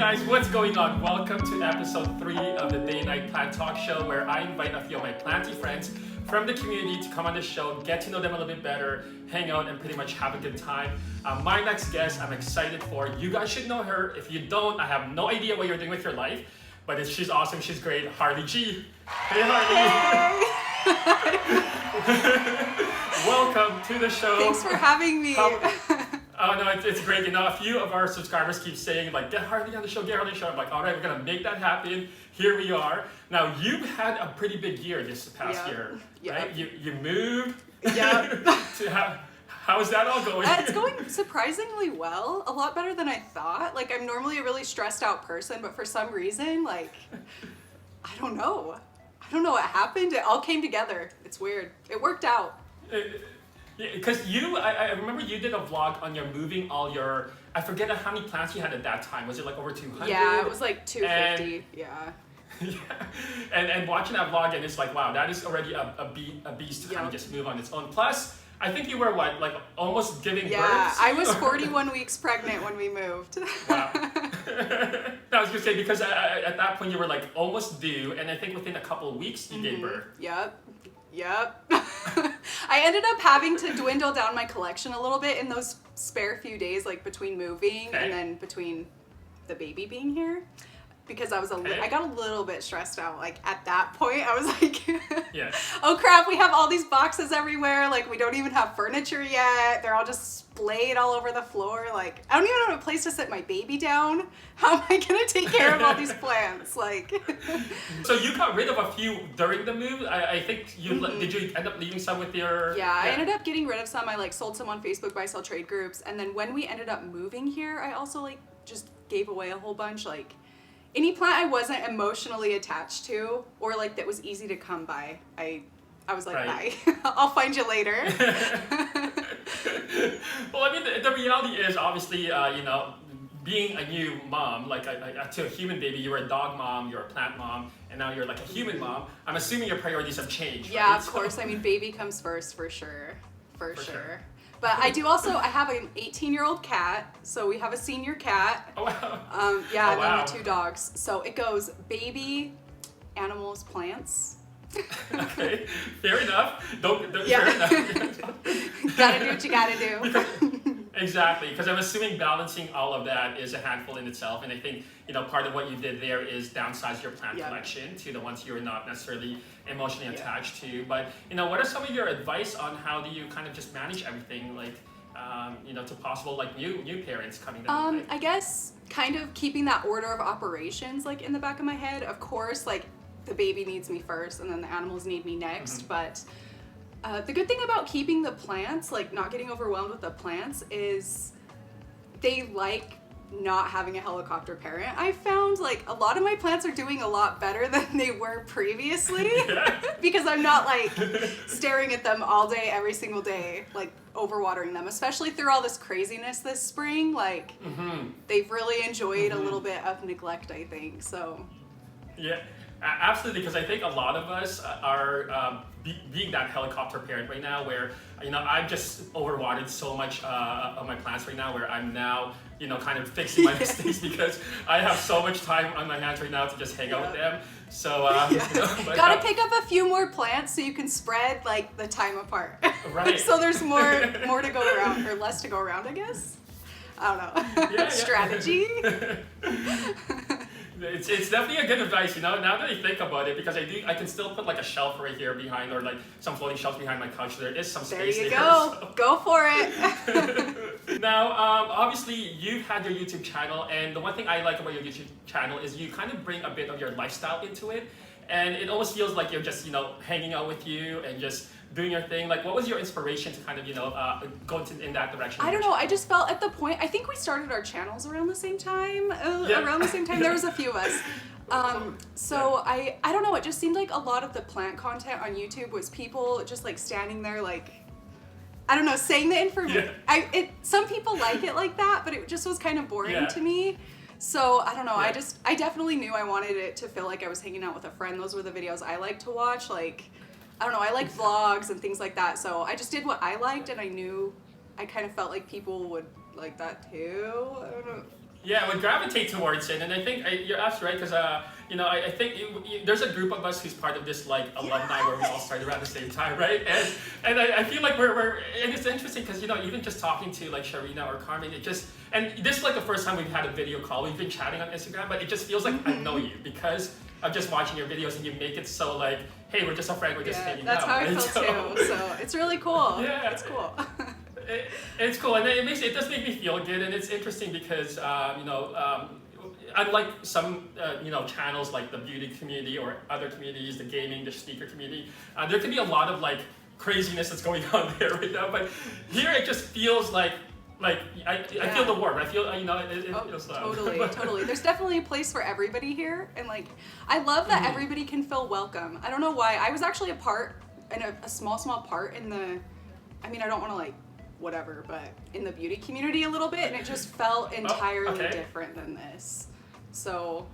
guys, what's going on? Welcome to episode 3 of the Day Night Plant Talk Show, where I invite a few of my planty friends from the community to come on the show, get to know them a little bit better, hang out, and pretty much have a good time. My next guest, I'm excited for. You guys should know her. If you don't, I have no idea what you're doing with your life, but she's awesome. She's great. Harli G. Hey, Harli. Hey. Welcome to the show. Thanks for having me. Oh no, it's great. You know, a few of our subscribers keep saying like, get Harli on the show, get Harli on the show. I'm like, all right, we're gonna make that happen. Here we are. Now you've had a pretty big year this past year, right? You moved. Yeah. How's that all going? It's going surprisingly well. A lot better than I thought. Like, I'm normally a really stressed out person, but for some reason, like, I don't know what happened. It all came together. It's weird. It worked out. Because I remember you did a vlog on your moving all your, I forget how many plants you had at that time. Was it like over 200? Yeah, it was like 250, yeah. And watching that vlog, and it's like, wow, that is already a beast to kind of just move on its own. Plus, I think you were what, like almost giving birth? Yeah, I was 41 weeks pregnant when we moved. Wow. I was gonna say, because at that point you were like almost due, and I think within a couple of weeks you gave birth. Yep. I ended up having to dwindle down my collection a little bit in those spare few days, like between moving and then between the baby being here, because I got a little bit stressed out. Like at that point, I was like, oh crap, we have all these boxes everywhere. Like we don't even have furniture yet. They're all just splayed all over the floor. Like I don't even have a place to sit my baby down. How am I gonna take care of all these plants? Like. So you got rid of a few during the move. I think you did. You end up leaving some with your? Yeah, I ended up getting rid of some. I like sold some on Facebook buy sell trade groups, and then when we ended up moving here, I also like just gave away a whole bunch. Like any plant I wasn't emotionally attached to or like that was easy to come by, I was like, bye. I'll find you later. Well, I mean, the reality is obviously, you know, being a new mom, like to a human baby, you were a dog mom, you're a plant mom, and now you're like a human mom. I'm assuming your priorities have changed. Yeah, right? of course. I mean, baby comes first for sure. For sure. But I have an 18-year-old cat, so we have a senior cat. Oh, wow. And then the 2 dogs. So it goes baby, animals, plants. Okay, fair enough. Fair enough. Gotta do what you gotta do. Exactly, because I'm assuming balancing all of that is a handful in itself, and I think, you know, part of what you did there is downsize your plant collection to the ones you're not necessarily emotionally attached to. But, you know, what are some of your advice on how do you kind of just manage everything, like, you know, to possible like new parents coming down? I guess kind of keeping that order of operations like in the back of my head. Of course, like the baby needs me first, and then the animals need me next. But the good thing about keeping the plants, like not getting overwhelmed with the plants, is they like not having a helicopter parent. I found like a lot of my plants are doing a lot better than they were previously because I'm not like staring at them all day, every single day, like overwatering them, especially through all this craziness this spring. Like they've really enjoyed a little bit of neglect, I think. So. Yeah. Absolutely, because I think a lot of us are being that helicopter parent right now, where, you know, I've just overwatered so much of my plants right now, where I'm now, you know, kind of fixing my mistakes because I have so much time on my hands right now to just hang out with them. So, you know, gotta pick up a few more plants so you can spread like the time apart. Right. So there's more to go around, or less to go around, I guess. I don't know. Strategy. It's definitely a good advice, you know, now that I think about it, because I can still put like a shelf right here behind, or like some floating shelves behind my couch. There is some space there. There you go. So. Go for it. Now, obviously you've had your YouTube channel, and the one thing I like about your YouTube channel is you kind of bring a bit of your lifestyle into it, and it almost feels like you're just, you know, hanging out with you and just doing your thing. Like, what was your inspiration to kind of, you know, go in that direction? I don't know. I just felt at the point, I think we started our channels around the same time. Around the same time, there was a few of us. I don't know. It just seemed like a lot of the plant content on YouTube was people just like standing there, like, I don't know, saying the information. Some people like it like that, but it just was kind of boring to me. So I don't know. I definitely knew I wanted it to feel like I was hanging out with a friend. Those were the videos I like to watch. Like, I don't know, I like vlogs and things like that, so I just did what I liked, and I knew, I kind of felt like people would like that too. I don't know. yeah, would gravitate towards it. And I think you're absolutely right because I think there's a group of us who's part of this like alumni where we all started around the same time, right? And I feel like we're and it's interesting because even just talking to like Sharina or Carmen, it just and this is like the first time we've had a video call. We've been chatting on Instagram, but it just feels like I know you because I'm just watching your videos and you make it so like, hey, we're just a friend, we're just hanging that's out. how I feel too. So it's really cool. Yeah, it's cool. It's cool, and it does make me feel good, and it's interesting because unlike some channels like the beauty community or other communities, the gaming, the sneaker community, there can be a lot of like craziness that's going on there right now. But here it just feels like I feel the warmth. I feel it feels totally. There's definitely a place for everybody here, and like I love that everybody can feel welcome. I don't know why. I was actually a small part in the. I mean, I don't want to like whatever, but in the beauty community a little bit, and it just felt entirely different than this. So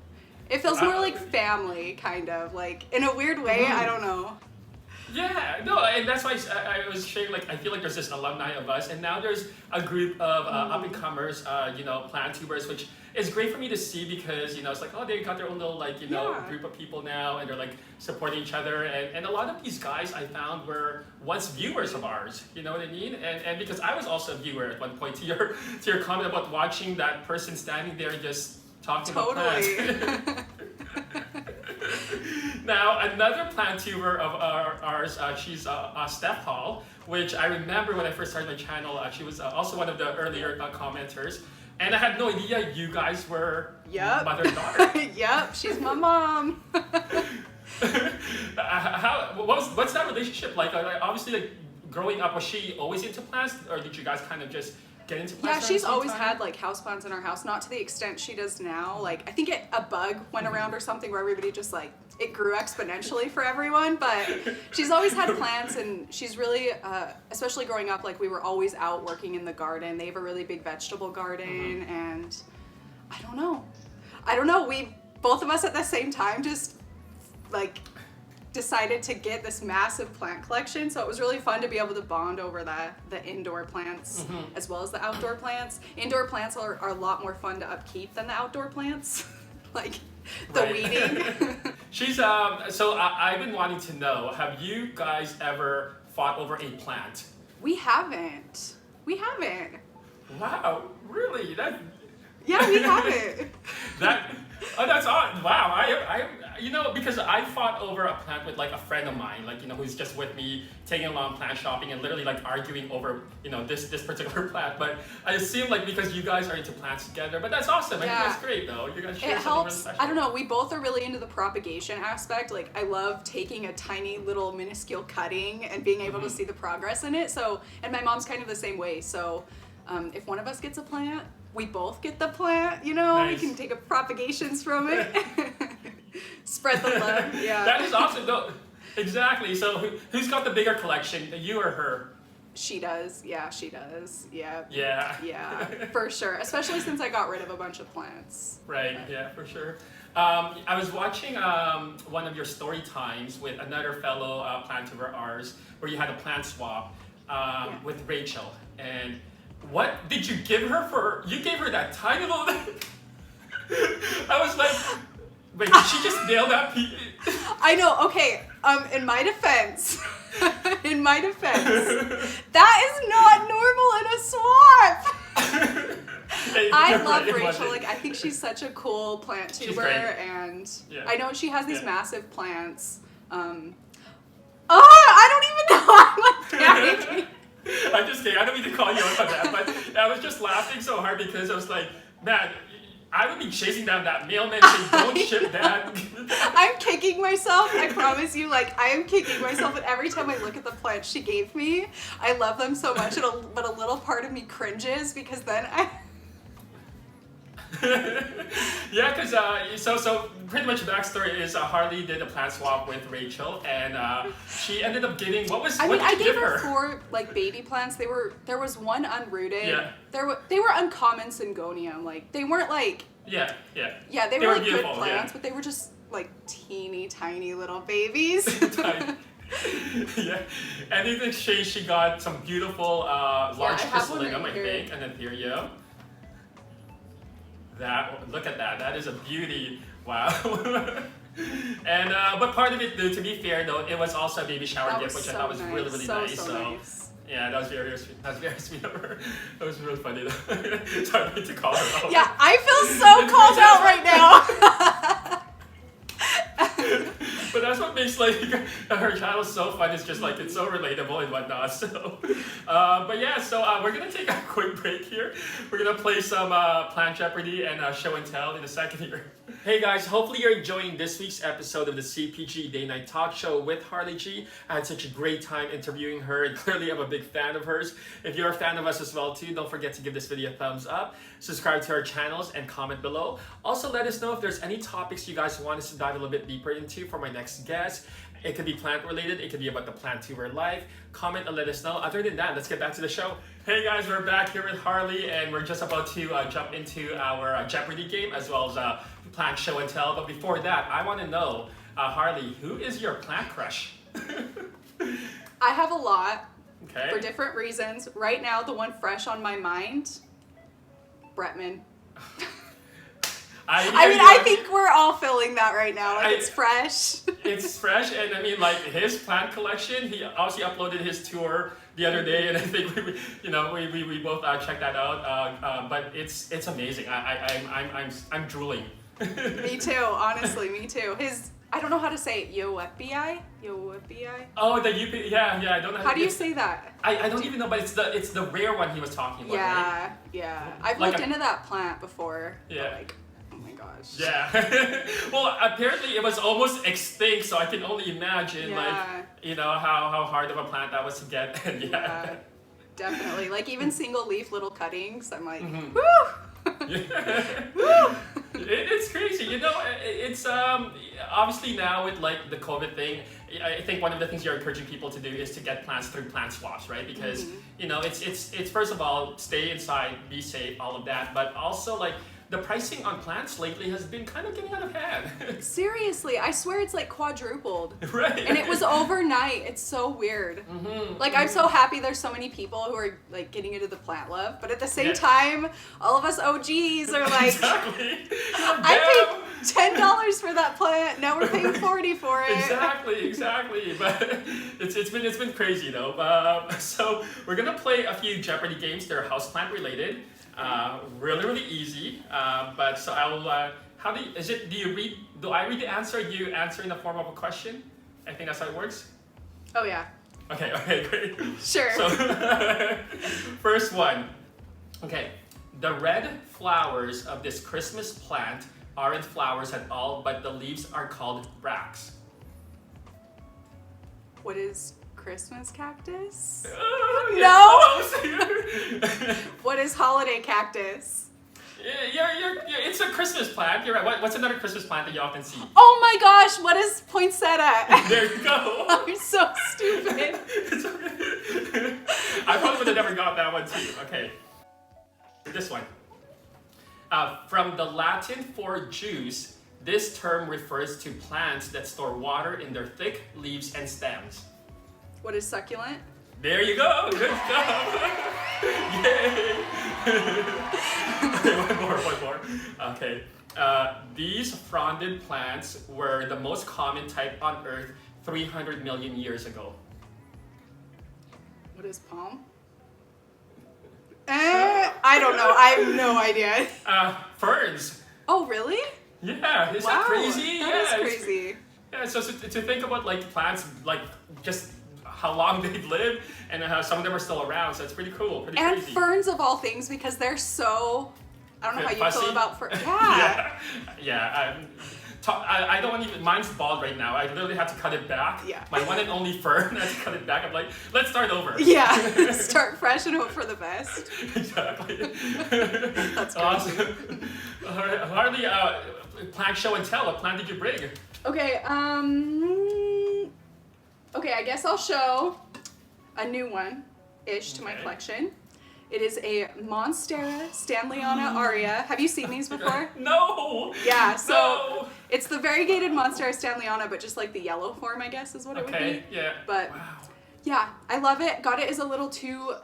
it feels more like family, kind of like in a weird way. I don't know. Yeah, no, and that's why I was sharing, like, I feel like there's this alumni of us, and now there's a group of up-and-comers, plant tubers, which is great for me to see because, it's like, oh, they got their own little, like, group of people now, and they're, like, supporting each other, and a lot of these guys I found were once viewers of ours, you know what I mean? And because I was also a viewer at one point, to your comment about watching that person standing there just talking about plants. Now, another plant tuber of ours, she's Steph Hall, which I remember when I first started my channel, she was also one of the earlier commenters. And I had no idea you guys were mother and daughter. Yep, she's my mom. What's that relationship like? Obviously, like, growing up, was she always into plants, or did you guys kind of just get into plants? Yeah, she's always had like houseplants in our house, not to the extent she does now. Like, I think a bug went around or something where everybody just like, it grew exponentially for everyone, but she's always had plants, and she's really, especially growing up, like we were always out working in the garden. They have a really big vegetable garden, and I don't know, we, both of us at the same time just like decided to get this massive plant collection, so it was really fun to be able to bond over the indoor plants as well as the outdoor plants. Indoor plants are a lot more fun to upkeep than the outdoor plants, like the weeding. She's so I've been wanting to know, have you guys ever fought over a plant? We haven't. Wow, really? Yeah, we haven't. That's odd. Wow, I because I fought over a plant with like a friend of mine, like who's just with me, taking along plant shopping and literally like arguing over this particular plant. But I assume like because you guys are into plants together, but that's awesome. I think that's great though. You're gonna share it something helps. really special. I don't know. We both are really into the propagation aspect. Like I love taking a tiny little minuscule cutting and being able to see the progress in it. So, and my mom's kind of the same way. So, if one of us gets a plant, we both get the plant. Nice. We can take propagations from it. Spread the love. Yeah. That is awesome. No, exactly. So who's got the bigger collection, you or her? She does. Yeah, she does. Yeah. Yeah. Yeah, for sure. Especially since I got rid of a bunch of plants. Right. Yeah, for sure. I was watching one of your story times with another fellow plant tuber ours, where you had a plant swap with Rachel. And what did you give her for? You gave her that tiny little. I was like. Wait, did she just nail that piece? I know, okay, in my defense, that is not normal in a swap! I love Rachel, like, I think she's such a cool plant tuber, and I know she has these massive plants. I don't even know, I'm like panicking. I'm just kidding, I don't mean to call you out on that, but I was just laughing so hard because I was like, man, I would be chasing down that mailman saying, don't ship that. I'm kicking myself, I promise you, like, I am kicking myself, and every time I look at the plants she gave me, I love them so much, but a little part of me cringes, because then Yeah, because so pretty much the backstory is Harli did a plant swap with Rachel, and she ended up getting I gave her 4 like baby plants. There was one unrooted. Yeah. They were uncommon syngonium. Like they weren't like. Yeah. Yeah, they were like good plants, but they were just like teeny tiny little babies. Yeah, and in exchange she got some beautiful large crystallinum, I think, and then here you go. Look at that. That is a beauty. Wow. And but part of it, to be fair though, it was also a baby shower gift, which I thought was really nice. So nice. yeah, that was very sweet. That's very sweet of her. That was really funny though. Sorry to call her out. Yeah, I feel so called out right now. But that's what makes like her channel so fun. It's just like it's so relatable and whatnot. So, but yeah, so we're gonna take a quick break here. We're gonna play some Plant Jeopardy and show and tell in a second here. Hey guys, hopefully you're enjoying this week's episode of the CPG Day Night Talk Show with Harli G. I had such a great time interviewing her, and clearly I'm a big fan of hers. If you're a fan of us as well too, don't forget to give this video a thumbs up, subscribe to our channels, and comment below. Also, let us know if there's any topics you guys want us to dive a little bit deeper into for my next guest. It could be plant related, it could be about the plant tuber life. Comment and let us know. Other than that, let's get back to the show. Hey guys, we're back here with Harli, and we're just about to jump into our Jeopardy game as well as plant show and tell. But before that, I want to know, Harli, who is your plant crush? I have a lot. Okay. For different reasons. Right now, the one fresh on my mind, Bretman. I think we're all feeling that right now. Like it's fresh. It's fresh, and I mean, like his plant collection. He obviously uploaded his tour the other day, and I think we both checked that out. But it's amazing. I'm drooling. Me too. Honestly, me too. I don't know how to say it. Yoepi? Oh, the UP. Yeah. I don't know. How do you say that? I don't even know, but it's the rare one he was talking about. Yeah, right? yeah. I've looked into that plant before. Yeah. Like, oh my gosh. Yeah. Well, apparently it was almost extinct, so I can only imagine, how hard of a plant that was to get. And yeah. Definitely. Like even single leaf little cuttings. I'm like, Mm-hmm. woo. Yeah. Woo. It's crazy, it's obviously now with like the COVID thing, I think one of the things you're encouraging people to do is to get plants through plant swaps, right? Because it's first of all, stay inside, be safe, all of that, but also like the pricing on plants lately has been kind of getting out of hand. Seriously, I swear it's like quadrupled. Right. And it was overnight. It's so weird. Like I'm so happy there's so many people who are like getting into the plant love, but at the same time, all of us OGs are like, exactly. I paid $10 for that plant. Now we're paying $40 for it. Exactly. But it's been crazy though. So we're gonna play a few Jeopardy games. They're houseplant related. Really easy. But so I will. Do I read the answer? You answer in the form of a question. I think that's how it works. Oh yeah. Okay, great. Sure. So first one. Okay, the red flowers of this Christmas plant aren't flowers at all, but the leaves are called bracts. What is Christmas cactus? No. What is holiday cactus? It's a Christmas plant. You're right. What's another Christmas plant that you often see? Oh my gosh! What is poinsettia? There you go. I'm so stupid. It's okay. I probably would have never got that one too. Okay. This one. From the Latin for juice, this term refers to plants that store water in their thick leaves and stems. What is succulent? There you go. Good job. Yay. Okay, one more. Okay. These fronded plants were the most common type on Earth 300 million years ago. What is palm? I don't know. I have no idea. Ferns. Oh, really? Yeah. Is that crazy? That is crazy. Yeah. So to think about like plants, like just how long they live and how some of them are still around, so it's pretty cool, pretty and crazy. Ferns of all things, because they're so, I don't know how you fussy? feel about ferns. Yeah. I don't want even, mine's bald right now. I literally had to cut it back. Yeah. My one and only fern, I had to cut it back. I'm like, let's start over. Yeah, start fresh and hope for the best. Exactly. That's crazy. Awesome. All right, Harli, plant show and tell. What plant did you bring? Okay, okay, I guess I'll show a new one-ish to my collection. It is a Monstera Stanleyana Aria. Have you seen these before? No! Yeah, so no. It's the variegated Monstera Stanleyana, but just like the yellow form, I guess, is what it would be. Yeah. But wow. Yeah, I love it. Got it as a little two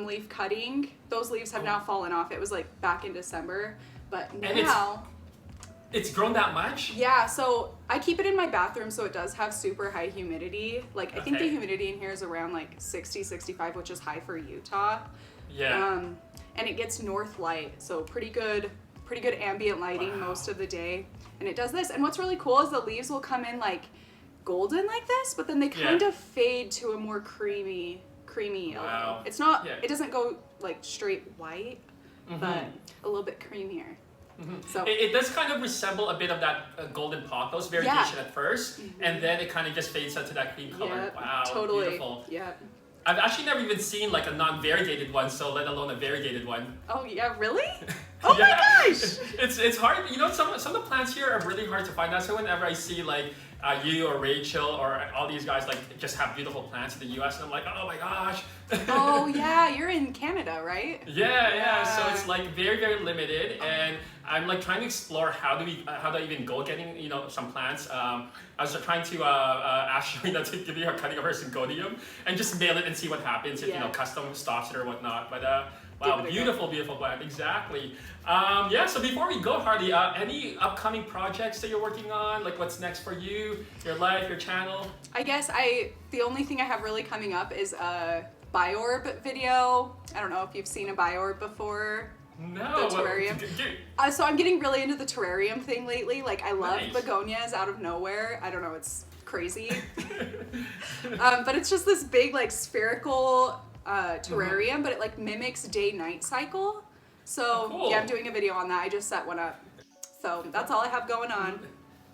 leaf cutting. Those leaves have now fallen off. It was like back in December. But And now, it's grown that much? yeah, so I keep it in my bathroom, so it does have super high humidity. Like, I think the Okay. humidity in here is around like 60, 65, which is high for Utah. Yeah. And it gets north light, so pretty good ambient lighting most of the day. And it does this. And what's really cool is the leaves will come in like golden like this, but then they kind of fade to a more creamy yellow. Wow. It's not, Yeah. it doesn't go like straight white, but a little bit creamier. So It does kind of resemble a bit of that golden pothos variation at first, and then it kind of just fades out to that cream color. Yep, Wow, totally. beautiful. Yeah. I've actually never even seen like a non-variegated one, so let alone a variegated one. Oh yeah, really? Oh my gosh! It's hard. You know, some of the plants here are really hard to find. That's why whenever I see like you or Rachel or all these guys like just have beautiful plants in the U.S. and I'm like, oh my gosh. Oh yeah, you're in Canada, right? Yeah. So it's like very, very limited, and I'm like trying to explore how do I even go getting some plants. I was trying to ask Sharina to give me a cutting of her syncodium and just mail it and see what happens if custom stops it or whatnot. But wow, beautiful plant, exactly. So before we go, Harli, any upcoming projects that you're working on? Like what's next for you, your life, your channel? I guess the only thing I have really coming up is a Biorb video. I don't know if you've seen a Biorb before. No. The terrarium. So I'm getting really into the terrarium thing lately. Like I love begonias out of nowhere. I don't know, it's crazy. But it's just this big like spherical terrarium, but it like mimics day-night cycle. So cool. yeah, I'm doing a video on that. I just set one up. So that's all I have going on.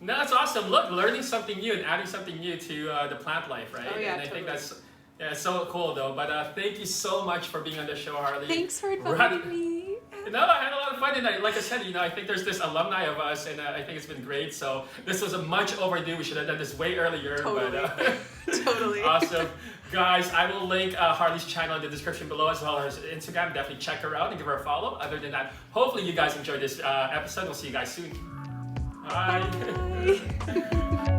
No, that's awesome. Look, learning something new and adding something new to the plant life, right? Oh yeah, and I totally. think that's it's so cool though. But thank you so much for being on the show, Harli. Thanks for inviting me. No, I had a lot of fun, and like I said, I think there's this alumni of us, and I think it's been great. So this was a much overdue. We should have done this way earlier. Totally. But, Totally. Awesome. Guys, I will link Harli's channel in the description below, as well as Instagram. Definitely check her out and give her a follow. Other than that, hopefully you guys enjoyed this episode. We'll see you guys soon. Bye. Bye.